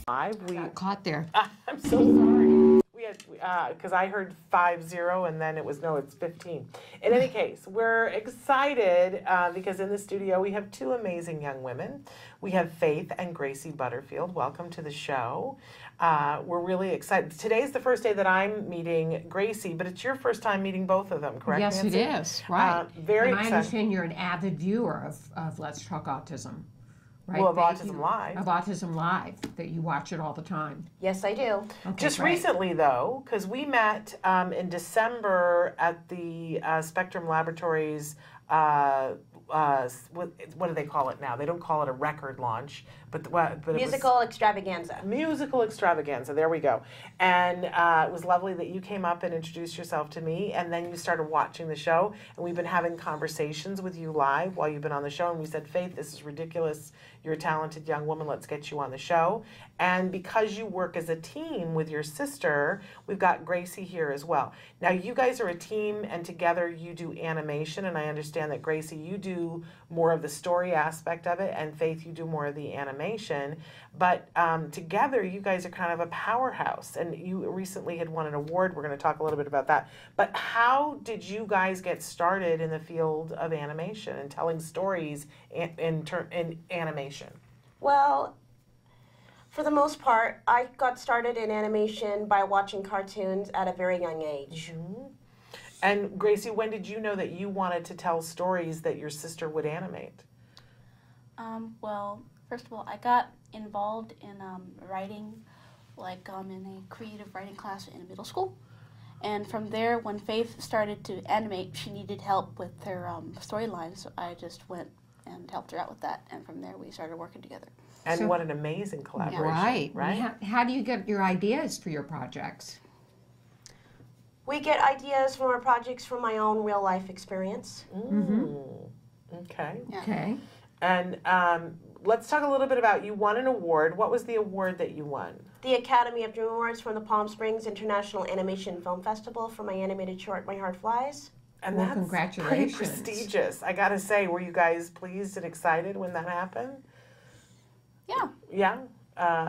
We got caught there. I'm so sorry. We had because I heard 5-0 and then it was no, it's 15. In any case, we're excited because in the studio we have two amazing young women. We have Faith and Gracie Butterfield. Welcome to the show. We're really excited. Today's the first day that I'm meeting Gracie, but it's your first time meeting both of them, correct, Yes, Nancy? it is. Right. Very and I excited. understand you're an avid viewer of Let's Talk Autism. Right, Well, of Faith? autism-live. Of autism-live, that you watch it all the time. Yes, I do. Okay, Just great. recently, though, because we met in December at the Spectrum Laboratories, what do they call it now? They don't call it a record launch, but Musical extravaganza. Musical extravaganza, there we go. And it was lovely that you came up and introduced yourself to me, and then you started watching the show, and we've been having conversations with you live while you've been on the show, and we said, Faith, this is ridiculous. You're a talented young woman. Let's get you on the show. And because you work as a team with your sister, we've got Gracie here as well. Now, you guys are a team, and together you do animation, and I understand that, Gracie, you do more of the story aspect of it, and Faith, you do more of the animation. But together, you guys are kind of a powerhouse, and you recently had won an award. We're going to talk a little bit about that. But how did you guys get started in the field of animation and telling stories in animation? Well, for the most part, I got started in animation by watching cartoons at a very young age. Mm-hmm. And Gracie, when did you know that you wanted to tell stories that your sister would animate? Well, first of all, I got involved in writing, like in a creative writing class in middle school. And from there, when Faith started to animate, she needed help with her storylines, so I just went and helped her out with that. And from there, we started working together. And So- what an amazing collaboration, Right. right? How do you get your ideas for your projects? We get ideas from our projects from my own real life experience. Okay. Yeah. Okay. And let's talk a little bit about, you won an award. What was the award that you won? The Academy of Dream Awards from the Palm Springs International Animation Film Festival for my animated short, My Heart Flies. And Well, that's pretty congratulations. prestigious. I gotta say, were you guys pleased and excited when that happened? Yeah. Yeah?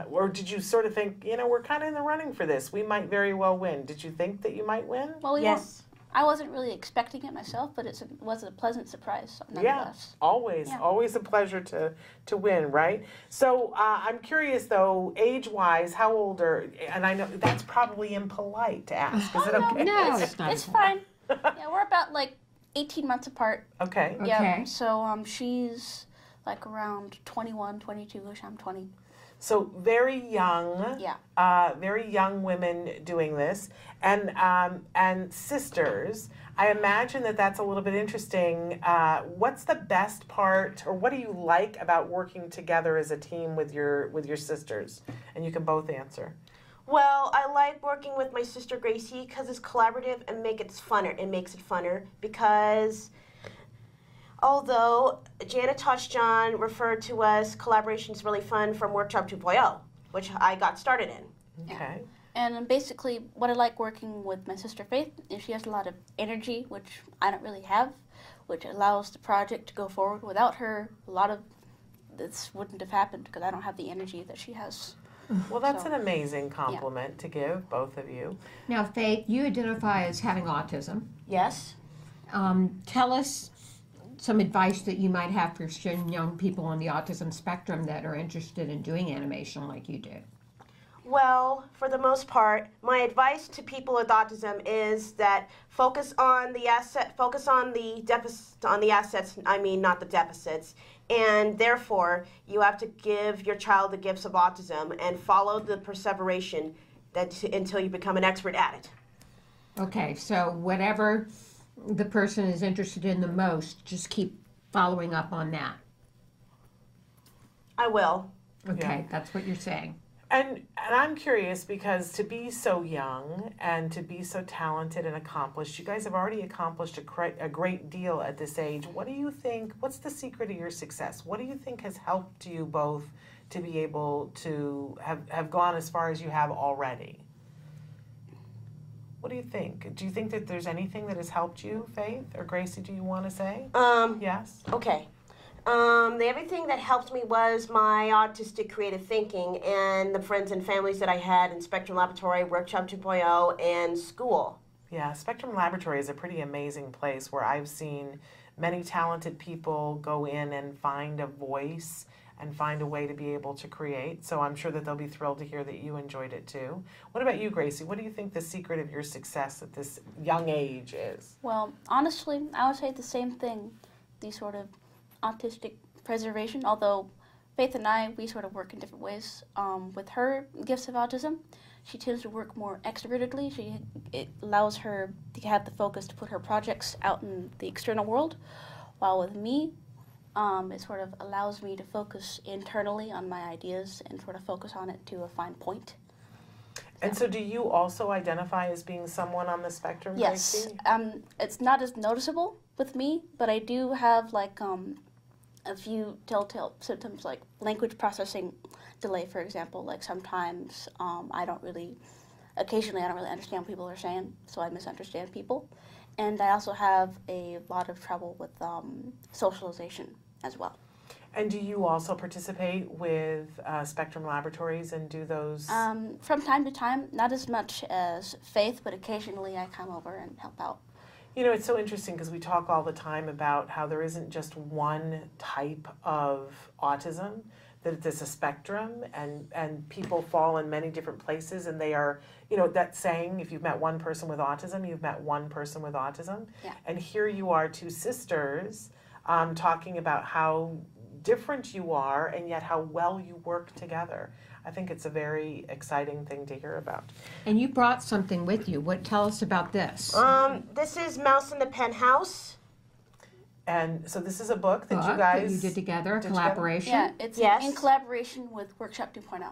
Or did you sort of think, you know, we're kind of in the running for this. We might very well win. Did you think that you might win? Well, Yes. I wasn't really expecting it myself, but it was a pleasant surprise Yeah, nonetheless. always, Yeah. always a pleasure to win, right? So I'm curious though, age-wise, how old are, and I know that's probably impolite to ask, is it okay? No, it's not. It's fine. Yeah, we're about like 18 months apart. Okay, Okay. Yeah. So she's like around 21, 22-ish. I'm 20. so very young, Yeah. very young women doing this, and sisters. I imagine that that's a little bit interesting. What's the best part, or what do you like about working together as a team with your sisters? And you can both answer. Well, I like working with my sister Gracie because it's collaborative and makes it funner because although Janet Tosh-John referred to as collaboration's really fun from Workshop 2.0, which I got started in. Okay. And basically, what I like working with my sister Faith is she has a lot of energy, which I don't really have, which allows the project to go forward. Without her, a lot of this wouldn't have happened because I don't have the energy that she has. Well, that's So, an amazing compliment to give, both of you. Now, Faith, you identify as having autism. Yes? Tell us some advice that you might have for young people on the autism spectrum that are interested in doing animation like you do. Well, for the most part, my advice to people with autism is that focus on the assets, I mean not the deficits, and therefore you have to give your child the gifts of autism and follow the perseveration until you become an expert at it. Okay, so whatever the person is interested in the most, just keep following up on that. I will. Okay, that's what you're saying. And I'm curious because to be so young and to be so talented and accomplished, you guys have already accomplished a great deal at this age. What do you think, what's the secret of your success? What do you think has helped you both to be able to have gone as far as you have already? What do you think? Do you think that there's anything that has helped you, Faith? Or Gracie, do you want to say? Yes? Okay. The everything that helped me was my autistic creative thinking and the friends and families that I had in Spectrum Laboratory, Workshop 2.0, and school. Yeah, Spectrum Laboratory is a pretty amazing place where I've seen many talented people go in and find a voice and find a way to be able to create. So I'm sure that they'll be thrilled to hear that you enjoyed it too. What about you, Gracie? What do you think the secret of your success at this young age is? Well, honestly, I would say the same thing. The sort of autistic preservation, although Faith and I, we sort of work in different ways. With her gifts of autism, she tends to work more extrovertedly. It allows her to have the focus to put her projects out in the external world, while with me, it sort of allows me to focus internally on my ideas and sort of focus on it to a fine point. And so do you also identify as being someone on the spectrum, Yes. Gracie? It's not as noticeable with me, but I do have like a few telltale symptoms like language processing delay, for example. Like sometimes occasionally I don't really understand what people are saying, so I misunderstand people. And I also have a lot of trouble with socialization as well. And do you also participate with Spectrum Laboratories and do those? From time to time, not as much as Faith, but occasionally I come over and help out. You know, it's so interesting because we talk all the time about how there isn't just one type of autism, that there's a spectrum and people fall in many different places, and they are, you know, that saying, if you've met one person with autism, you've met one person with autism. Yeah. And here you are, two sisters, talking about how different you are and yet how well you work together. I think it's a very exciting thing to hear about. And you brought something with you. Tell us about this. This is Mouse in the Penthouse. And so this is a book that you guys you did together, did collaboration. Yeah, it's Yes. in collaboration with Workshop 2.0.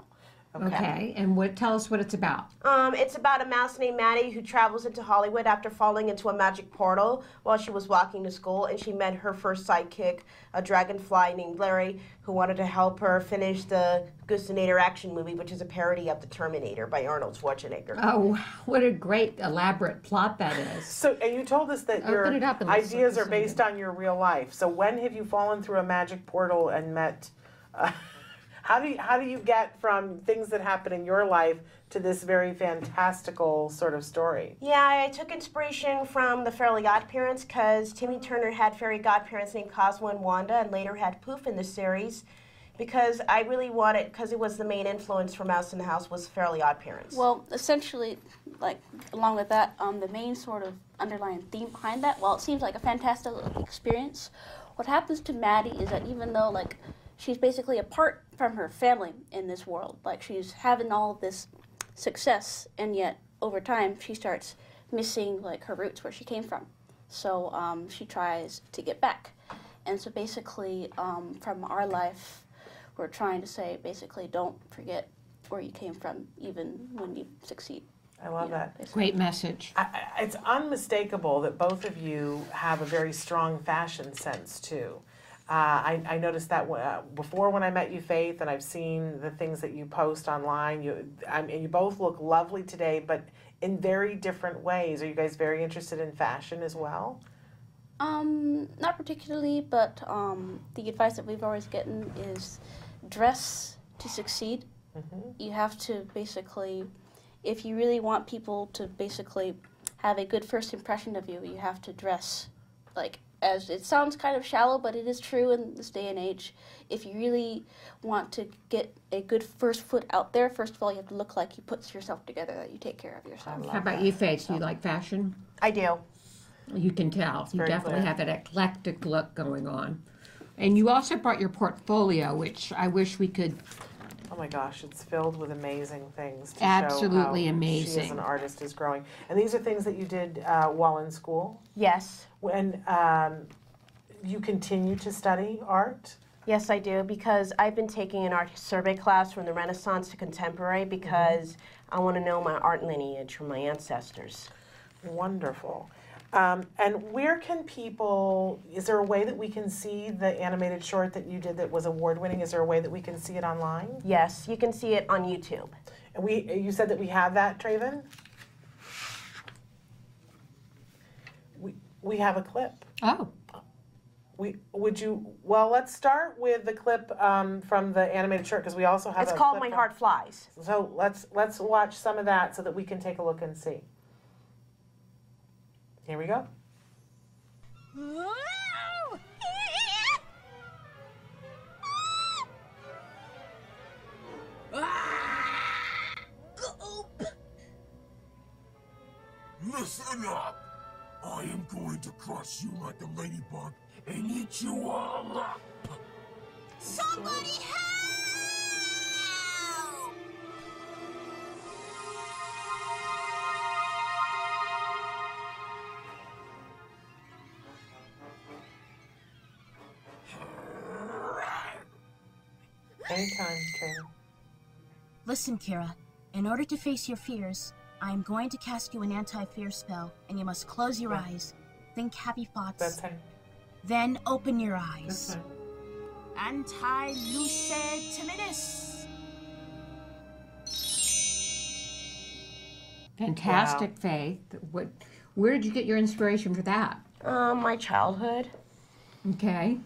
Okay, and tell us what it's about. It's about a mouse named Maddie who travels into Hollywood after falling into a magic portal while she was walking to school, and she met her first sidekick, a dragonfly named Larry, who wanted to help her finish the Gustinator action movie, which is a parody of The Terminator by Arnold Schwarzenegger. Oh, what a great elaborate plot that is. So, and you told us that your Open it up and let's ideas look are at based on your real life. So when have you fallen through a magic portal and met, how do you get from things that happen in your life to this very fantastical sort of story? Yeah, I took inspiration from the Fairly Godparents because Timmy Turner had fairy godparents named Cosmo and Wanda, and later had Poof in the series, because I really wanted, because it was the main influence for Mouse in the House was Fairly Godparents. Well, essentially, like, along with that, the main sort of underlying theme behind that, while it seems like a fantastic experience, what happens to Maddie is that even though, like, she's basically apart from her family in this world, like, she's having all this success, and yet, over time, she starts missing, like, her roots, where she came from. So, she tries to get back. And so, basically, from our life, we're trying to say, basically, don't forget where you came from, even when you succeed. I love that. Basically. Great message. It's unmistakable that both of you have a very strong fashion sense too. I noticed that before when I met you, Faith, and I've seen the things that you post online. You both look lovely today, but in very different ways. Are you guys very interested in fashion as well? Not particularly, but the advice that we've always gotten is dress to succeed. Mm-hmm. You have to basically, if you really want people to basically have a good first impression of you, you have to dress like, as it sounds kind of shallow, but it is true in this day and age. If you really want to get a good first foot out there, first of all, you have to look like you put yourself together, that you take care of yourself. How about you, Faith? Do you like fashion? I do. You can tell. You very definitely clear. have that eclectic look going on. And you also brought your portfolio, which I wish we could. Oh my gosh, it's filled with amazing things to Absolutely show how amazing. she as an artist is growing. And these are things that you did while in school? Yes. When you continue to study art? Yes, I do, because I've been taking an art survey class from the Renaissance to Contemporary because I want to know my art lineage from my ancestors. Wonderful. And where can people, is there a way that we can see the animated short that you did that was award-winning? Is there a way that we can see it online? Yes, you can see it on YouTube. And you said that we have that, Traven? We have a clip. Oh, Well, let's start with the clip from the animated short, because we also have It's a called clip My Heart Flies. So let's watch some of that so that we can take a look and see. Here we go. Listen up! I am going to crush you like a ladybug and eat you all up! Somebody help! Anytime, Taylor. Listen, Kira. In order to face your fears, I am going to cast you an anti-fear spell, and you must close your eyes. Think happy thoughts. That's fine. Then open your That's eyes. fine. Anti-luce timidus. Fantastic, Faith. Where did you get your inspiration for that? My childhood. Okay.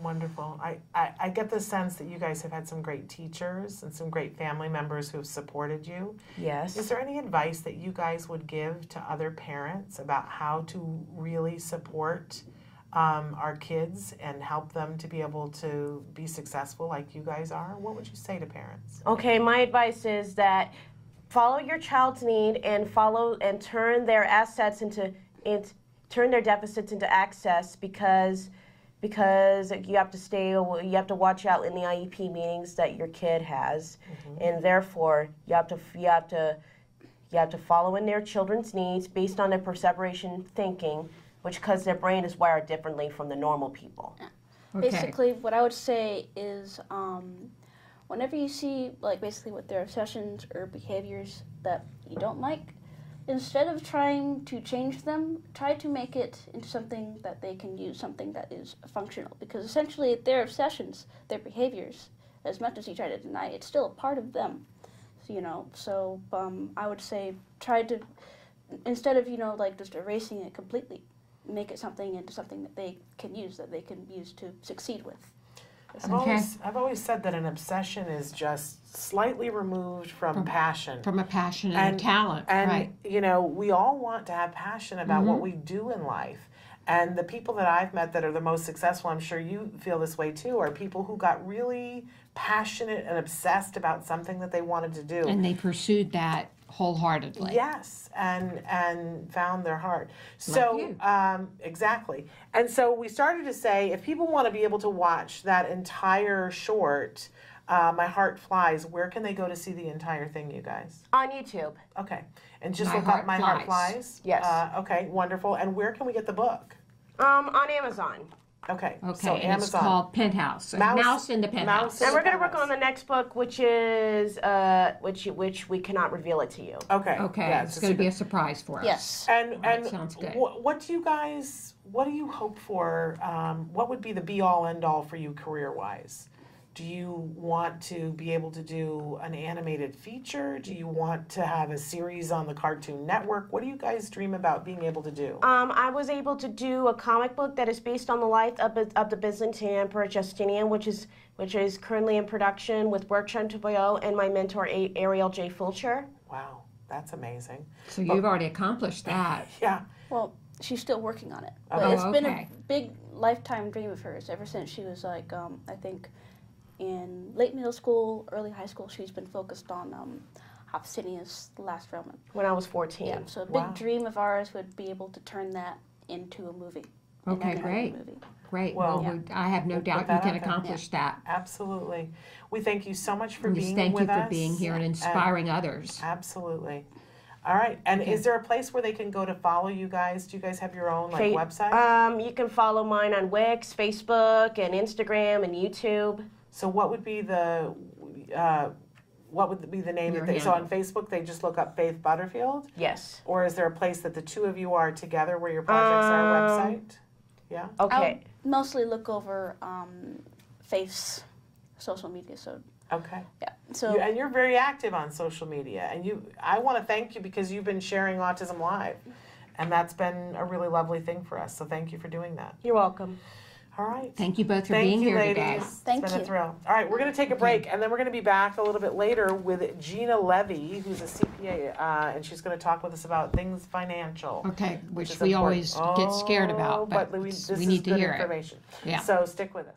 Wonderful. I get the sense that you guys have had some great teachers and some great family members who have supported you. Yes. Is there any advice that you guys would give to other parents about how to really support our kids and help them to be able to be successful like you guys are? What would you say to parents? Okay, my advice is that follow your child's need and turn their assets turn their deficits into access, because you have to watch out in the IEP meetings that your kid has, and therefore you have to follow in their children's needs based on their perseveration thinking, which because their brain is wired differently from the normal people. Okay. Basically, what I would say is whenever you see, like, basically with their obsessions or behaviors that you don't like, instead of trying to change them, try to make it into something that they can use, something that is functional. Because essentially, their obsessions, their behaviors, as much as you try to deny, it's still a part of them. So, I would say try to, instead of, like just erasing it completely, make it into something that they can use to succeed with. I've always said that an obsession is just slightly removed from passion. From a passion and a talent, and, right. we all want to have passion about what we do in life. And the people that I've met that are the most successful, I'm sure you feel this way too, are people who got really passionate and obsessed about something that they wanted to do. And they pursued that wholeheartedly. Yes, and found their heart. Like So you. exactly. And so we started to say, if people want to be able to watch that entire short, My Heart Flies, where can they go to see the entire thing, you guys? On YouTube. Okay, and just My look Heart up My Heart Flies. Flies. Yes. Okay, wonderful. And where can we get the book? On Amazon. Okay. Okay, So and Amazon. it's called Penthouse. Mouse in the Penthouse. And we're going to Penthouse. work on the next book, which is which we cannot reveal it to you. Okay. Okay, Yeah, it's going to be a surprise for us. Yes. And sounds good. What do you hope for? What would be the be all end all for you career wise? Do you want to be able to do an animated feature? Do you want to have a series on the Cartoon Network? What do you guys dream about being able to do? I was able to do a comic book that is based on the life of the Byzantine Emperor Justinian, which is currently in production with Bertrand Toubouyot and my mentor Ariel J. Fulcher. Wow, that's amazing. So you've already accomplished that. Yeah. Well, she's still working on it. But Oh, it's been okay. a big lifetime dream of hers ever since she was like, I think, in late middle school, early high school. She's been focused on Hopsinius, the Last Roman. When I was 14. Yeah, so a big Wow. dream of ours would be able to turn that into a movie. an Okay, animated great. Movie. Great. Well, Well, I have no we'll doubt put that you can out there. accomplish that. Absolutely. We thank you so much for We being thank with you for us. being here and inspiring others. Absolutely. All right. And Okay. is there a place where they can go to follow you guys? Do you guys have your own website? You can follow mine on Wix, Facebook, and Instagram, and YouTube. So what would be the name Your that they? So on handle. Facebook they just look up Faith Butterfield, Yes. or is there a place that the two of you are together where your projects are? Website? Yeah. Okay. I'll mostly look over Faith's social media. So Okay. yeah. So And you're very active on social media, and I want to thank you because you've been sharing Autism Live, and that's been a really lovely thing for us. So thank you for doing that. You're welcome. All right. Thank you both for Thank being you, here ladies. today. Thank It's been a you. thrill. All right, we're going to take a break, and then we're going to be back a little bit later with Gina Levy, who's a CPA, and she's going to talk with us about things financial. Okay, which is we important. always get scared about, but this we is need to good hear information. it. Yeah. So stick with us.